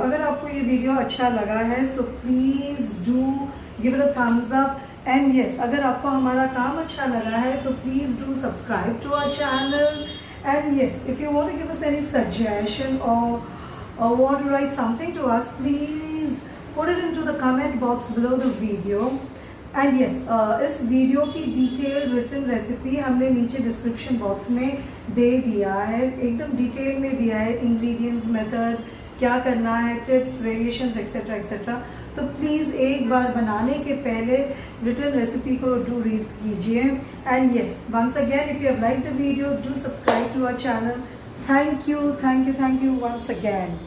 अगर आपको ये वीडियो अच्छा लगा है so please do give it a thumbs up and yes, अगर आपको हमारा काम अच्छा लगा है तो please do subscribe to our channel and yes, if you want to give us any suggestion or want to write something to us, please put it into the comment box below the video. And yes, इस video की detail written recipe हमने नीचे description box में दे दिया है, एकदम detail में दिया है, इंग्रेडिएंट्स, मेथड, क्या करना है, टिप्स, वेरिएशंस एक्सेट्रा एक्सेट्रा. तो प्लीज़ एक बार बनाने के पहले रिटन रेसिपी को डू रीड कीजिए. And yes, once again if you have like the video do subscribe to our channel. Thank you once again.